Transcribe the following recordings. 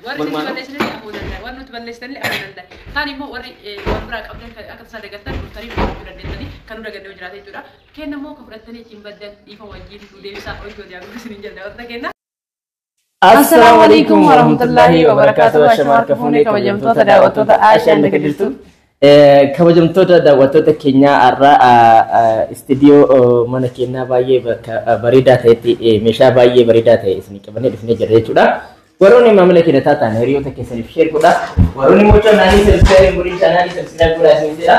warri balleessanii afur danda'e warri nuti balleessanii afur danda'e kaan immoo warri waan biraa qabdan akka tasaa dagattan murtanii fudhachuu dandeessanii kan nu dagadee jiraate jechuudha kenna immoo kan fudhatanii ittiin baddan dhiifa wajjin nu deebisaa hojii diyaaguu isiniin jedha wanta kenna. Assalamualaikum warahmatullahi wabarakatuh. Ashamaar kafuunee kabajamtoota daawwattoota Aashaan Dagadiltuu. Kabajamtoota daawwattoota keenyaa har'a istiidiyoo mana keenyaa baay'ee bareedaa ta'etti meeshaa baay'ee bareedaa ta'e isin qabannee dhufnee jirra jechuudha. Warroonni maamila keenya taatan hiriyoota keessaniif sheer godha. Warroonni mochoo naanii sabskiraayib godhin chaanaalii sabskiraayib godhaa isin jedha.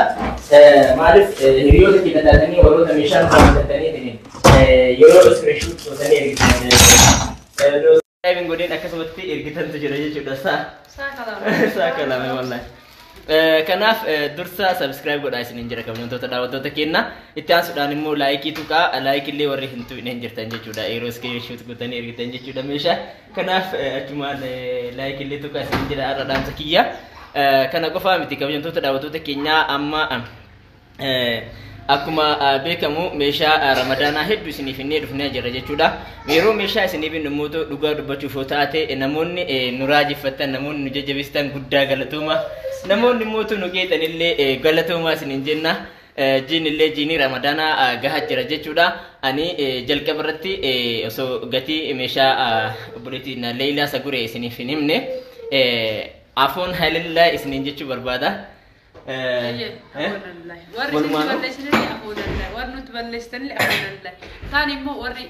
Maaliif hiriyoota keenya taatanii warroota meeshaa nu qabatanii yeroo iskiriishuut gootanii ergitan. Driving godin akkasumatti ergitantu jira jechuudha saa kalame wallahi. Kanaaf dursa subscribe godhaa isiniin jira kabajamtoota daawwattoota keenya itti aansuudhaan immoo laayikii tuqaa laayikii illee warri hin tuqneen jirtan jechuudha yeroo iskiriishuut gootanii ergitan jechuudha meeshaa kanaaf achumaan laayikii illee tuqaa isiniin jira har'a dhaamsa kiyya kana qofaa miti kabajamtoota daawwattoota keenyaa amma akkuma beekamu meeshaa ramadaanaa hedduu isiniif innee dhufnee jirra jechuudha. Yeroo meeshaa isiniif immoo dhugaa dubbachuuf yoo taate namoonni nu raajeffatan namoonni nu jajjabeessitan guddaa galatooma namoonni immoo nu geetan illee galatooma isiniin jenna. Jiin illee jiinii ramadaanaa gahaa jira jechuudha. Ani jalqaba irratti osoo gatii meeshaa obboleettii Leeyilaa Saguree isiniif hin himne afoon halillaa isiniin jechuu barbaada. warri balleessanii afur danda'e warri nuti balleessanii afur danda'e kaan immoo warri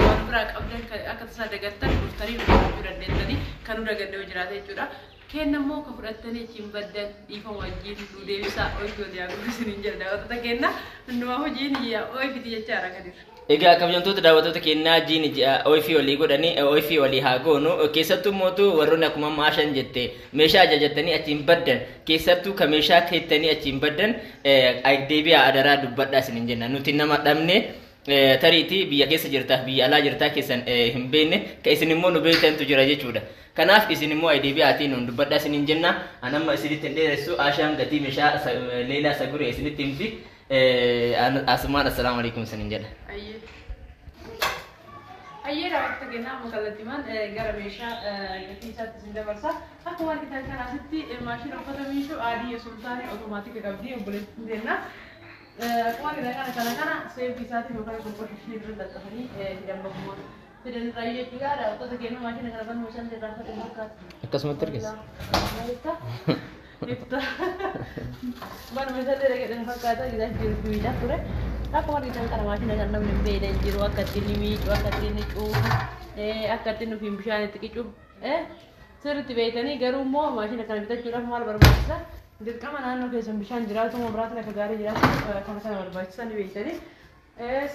waan biraa qabdan akka tasaa dagattan murtanii fudhachuu dandeessanii kan nu dagadee jiraate jechuudha kenna immoo kan fudhatanii ittiin baddan dhiifa wajjin nu deebisaa hojii diyaaguu isiniin jedha wanta kenna hundumaa hojiin oifiti jechaadha kadir. Egaa kabajamtoota daawwattoota keenyaa jiin oifii walii godhanii oifii walii haa goonu keessattuu mootuu warroonni akkuma maashan jette meeshaa ajajattanii achiin baddan keessattuu ka meeshaa keettanii achiin baddan deebi'aa adaraa dubbadhaa isiniin jenna nuti nama dhabne tariitii biyya keessa jirtaa biyya alaa jirtaa keessan hin beekne ka isin immoo nu beektantu jira jechuudha. Kanaaf isin immoo deebi'aatiin nu dubbadhaa isiniin jenna anamma isinitti hin dheeressu Aashaan gatii meeshaa Leeyilaa Saguree isinitti himti. Asumaan assalamu alaikum isiniin jedha. Ayyee daawwattoota keenyaa mukallatiimaan gara meeshaa gatii isaatti isin dabarsa. Akkuma argitan kan asitti maashina uffata miishuu adii sultaanii otomaatika qabdii obboleettiin jenna. Akkuma argitan kana seefii isaatiin yookaan qulqullinni irra laxxafanii hidhambamumaan fidan irraa jechuudha. Daawwattoota keenyaa maashina kana kan meeshaan irraa fedhan fakkaata. Akkasumatti argisa. Mana meeshaalee dhagadhan fakkaata gidaa jiru miidhaa ture. Akkuma argitan kana maashina kan namni beelan jiru akka ittiin miidhu akka ittiin cuufu akka ittiin nufiin bishaan itti qicuuf sirriitti beekanii garuu immoo maashina kana bitachuudhaaf maal barbaachisa dirqama naannoo keessan bishaan jiraatu moo biraatiin akka gaarii jiraatu kana barbaachisan beekanii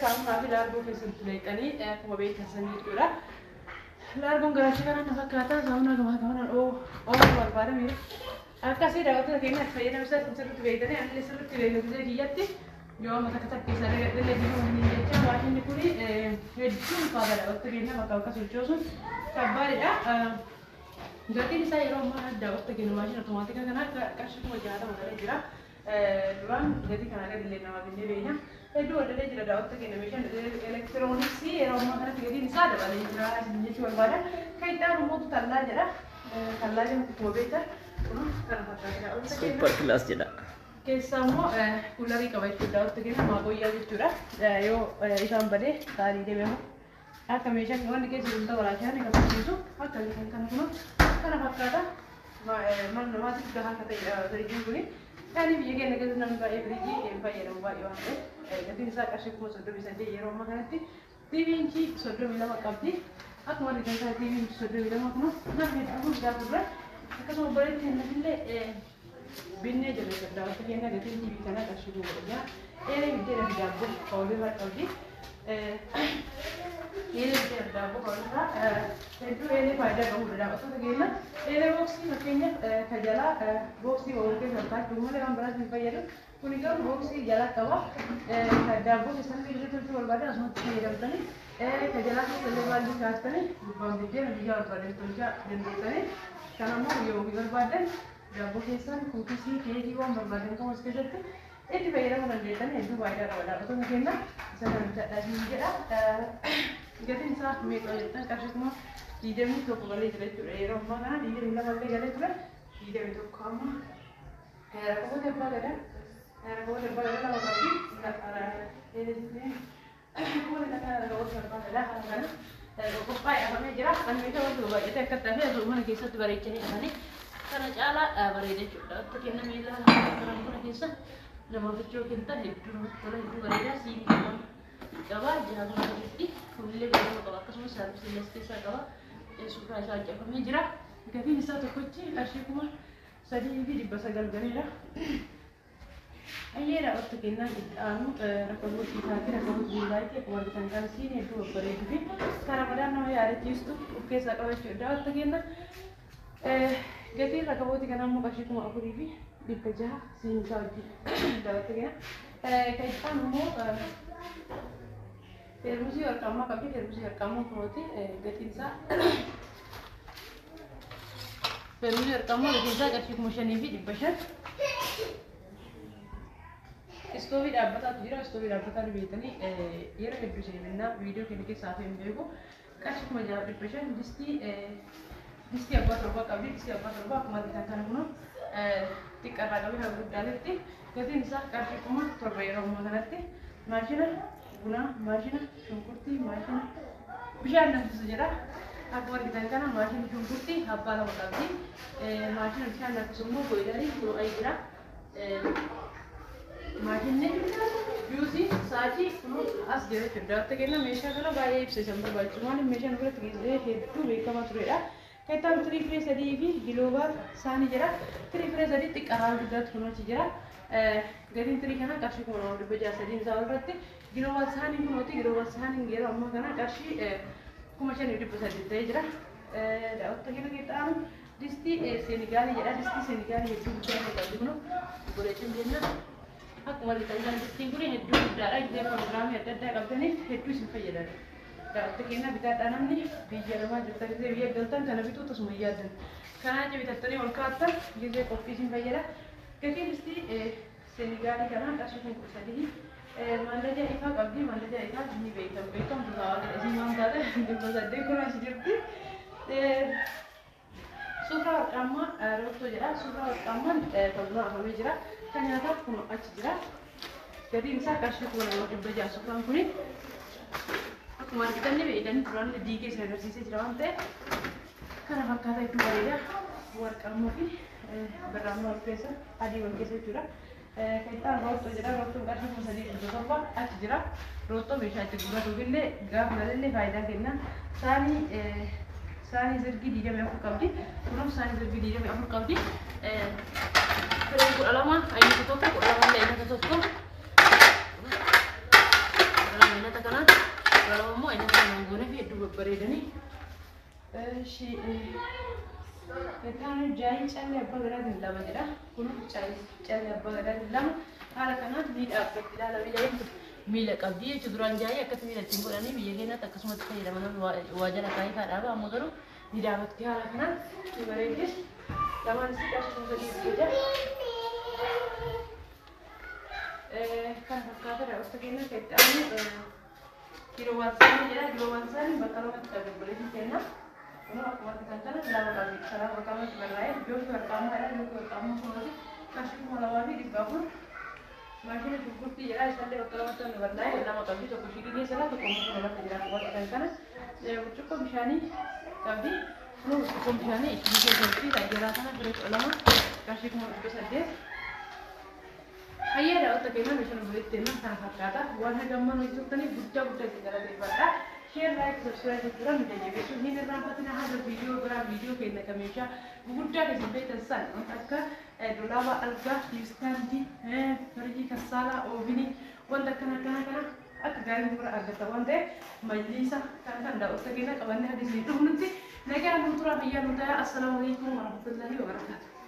saamunaa fi laargoo keessatti leeqanii akkuma beekan jechuudha. Laargoon garaacha kanaan fakkaata saamunaa gamaa gamanaan oomishu barbaadame. Akkasii daawwattoota keenya itti fayyadamsaa sirriitti beekanii ani sirriitti beekamsee kiyyatti yoo amma takka takkeessa dagadhalee bifa waliin jecha maashinni kun hedduun faayida daawwattoota keenya bakka bakka sochoosuun kabbaadha. Gatiin isaa yeroo ammaa daawwattoota keenya maashina otomaatika kana qarshii 60 malee jira. Duraan gatii kana gadi illee namaa kennee beekna. Hedduu wadalee jira daawwattoota keenya meeshaan elektirooniksii yeroo ammaa kanatti gatiin isaa dabalee jira jechuu barbaada. Kan itti aanu mootu tallaa jedha. Tallaa jedhamu akkuma beektan. Super class jedha. Keessaa immoo kuularii qaba jechuudha daawwattoota keenya maagoyyaa jechuudha. Yoo isaan badee saarii deemamu akka meeshaan wanti keessa jiru ta'uu laashaan kan fakkiisu akka kana kana fakkaata mana namaatiif gahaa akka ta'edha firiijiin kuni. Kan biyya keenya keessa namni baay'ee firiijii fayyadamu baay'ee waan ta'eef gatiin isaa qarshii 38 yeroo ammaa kanatti TV inchi 32 qabdi. Akkuma argitan isaa TV inchi 32 kun namni hedduu guddaa turre. Akkasuma obboleettiin illee binnee jirre daawwattoota keenya gatiin TV kana qarshii godhanya. Eeree biddeen fi daabboo qawwee qabdi. Eeree biddeen daabboo qawwee hedduu eeree faayidaa qabudha daawwattoota keenya. Eeree booksii fakkeenyaaf kajalaa booksii qawwee keessa kaa'achuun malee waan biraas hin fayyadu. Kun garuu booksii jalaa qaba. Daabboo keessatti illee tolchuu barbaadan asumatti fayyadamtanii kajalaa keessa illee baaldii kaa'attanii gubbaan biddeen biyya barbaadan tolchaa dandeessanii. Kanammoo yoo barbaadan daabboo keessan kuukisii keekii waan barbaadan kan as keessatti itti fayyadamuu dandeessan hedduu faayidaa qaba daawwattoota keenya isa kan bitadhaa jedha. Gatiin isaa meeqa jettan qarshii Diidamni tokko malee jira jechuudha. Yeroo ammaa kana diidamni lama illee galee ture. Diidamni tokko amma rakkoota abbaa gadaa lama qabdi. Qophaa'ee afamee jira. Kan meeshaa wanti baay'atee akka ta'e mana keessatti bareechanii dhufanii kana caalaa bareeda jechuudha. Akka kenna miila kana keessa nama fichoo kenna hedduu bareedaa siinii qaba. Jaabaa gaditti fuullee bareedaa qaba. Akkasumas saarbisillee keessaa qaba. Suuraa isaa hojjetamee jira. Gatiin isaa tokkochi qarshii 3,900 ganeera. Ayyeedha waqti kennaa qixxaanu rakkaboota isaati rakkaboota biiraatii akkuma argitan kan siin hedduu babbareeduu fi karaa madaan nama yaadachiistu of keessaa qabachuudha waqti kenna. Gatiin rakkabooti kanaa immoo qarshii 4,600 siin isaa wajjin waqti kenna. Kan itti immoo termusii warqammaa qabdi. Termusii warqammaa kunooti gatiin isaa termusii warqammaa gatiin isaa qarshii 5,500. Istoovii dhaabbataatu jira. Istoovii dhaabbataan beekanii yeroo hedduu seenaa viidiyoo keenya keessaa fi hin beeku qarshii 6,500 distii abbaa torbaa qabdi. Distii abbaa torbaa akkuma argitan kana kunoo xiqqaarraa qabee haga guddaaletti gatiin isaa qarshii 7,000 yeroo ammaa kanatti maashina bunaa, maashina shunkurtii, maashina bishaan danfisu jira. Akkuma argitan kana maashina shunkurtii abbaa lama qabdi. Maashina bishaan danfisu immoo boyidarii fuudhee jira. Maashinni juusii saatii as jira jechuudha. Waqti kenna meeshaa kana baay'ee ibsisan barbaachisu. Maaliif meeshaan biratti geessee hedduu beekamaa turedha. Kan tirii firee 3 fi giloobaal saanii jira. Tirii firee 3 xiqqaa guddaatu kunuunsi jira. Gatiin tirii kana qarshii 6,600 isaa irratti giloobaal saanii kunuuti. Giloobaal saanii yeroo ammaa kana qarshii 5,800 ta'ee jira. Waqti kenna qixxaanu distii Seenigaalii jedha. Distii Seenigaalii hedduu guddaa qabdi kunu godhachuun jenna. Akkuma argitan kan distiin kun hedduu guddaadha. Iddoo proogiraamii adda addaa qabdaniif hedduu isin fayyadan. Waqti kenna bitaadhaa namni biyya namaa jirtan gisee biyya galtan kana bituu tasuma yaaddan. Kanaa bitattanii ol kaattan gisee qophii isin fayyada. Gatiin distii Seenigaalii kanaa qarshii 3,000. Mallaja ifaa qabdi. Mallaja ifaa ni beekamtu taa'aa isin waan taate 800 kun as jirti. Suuraa warqammaa rootoo jedha. Suuraa warqammaan fagoo afamee jira. Kan nyaataaf kun achi jira. Gatiin isaa qarshii 2,600 suuraan kuni. Akkuma argitan beeydan duraan diigee isa agarsiisee jira waan ta'eef kana fakkaataa hedduu bareeda. Warqammaa fi birraammaa wal keessa adii wal keessa jechuudha. Kan itti rootoo jedha. Rootoon qarshii 3,700 achi jira. Rootoo meeshaa itti gurguratuuf illee gaafa malee faayidaa kenna. Saanii zirgii 24 qabdi. Kunuun saanii zirgii 24 qabdi. Firee 12 ayyaana tokko 12 ayyaana tokko. Ayyaana kana 12 immoo ayyaana kana goone fi hedduu babbareedanii. Kan jaayii callee abbaa gadaa lama jedha. Kunuun callee abbaa gadaa lama haala kanaan ni dhaabbatti ilaala biyya miila qabdi jechuudha. Duraan jaayii akkatti miila ittiin godhanii biyya keenyatti akkasumatti fayyadaman waa jala kaayee kaadhaaba. Amma garuu ni dhaabbatti haala kanaan ni bareedis. Lamaan isii qarshii 3,000 kan fakkaatudha. Waqti kenna keessatti kiloowwan saanii jedha. Kiloowwan saanii bakka lamatti dabaleetii kenna. Kunuun akkuma argitan kana lama qabdi. Karaa bakka lamatti barraa'ee iddoo warqammaadha. Iddoo warqammaa kunuuti qarshii 2,400. Maashina shunkurtii jedha. Isallee bakka lamatti barraa'ee lama qabdi. Tokko shiitii keessa tokko muka lamatti jira. Akkuma argitan kana burcuqqoo bishaanii qabdi. Kunuun burcuqqoo bishaanii itti keessatti tajaajilaa kana firee 12 qarshii 800. Ayyaana waqti kenna meeshaan bu'eetti kan fakkaata. Waan gammaan hojjetanii guddaa itti galateeffadha. Share, like, subscribe jechuudha nu jajjabeessuun hin irraanfatina. Haala viidiyoo biraa viidiyoo keenya kan meeshaa gurguddaa keessatti beektan san akka dolaabaa algaa, tiistaandii, firijii kassaalaa, oovinii wanta kana akka gaarii bira argata waan ta'eef majliisa kan daawwata keenya qabannee hadisii dhufnutti nagaa nu turaa biyyaa nu ta'a. Assalaamu alaikum warahmatullahi wabarakatuh.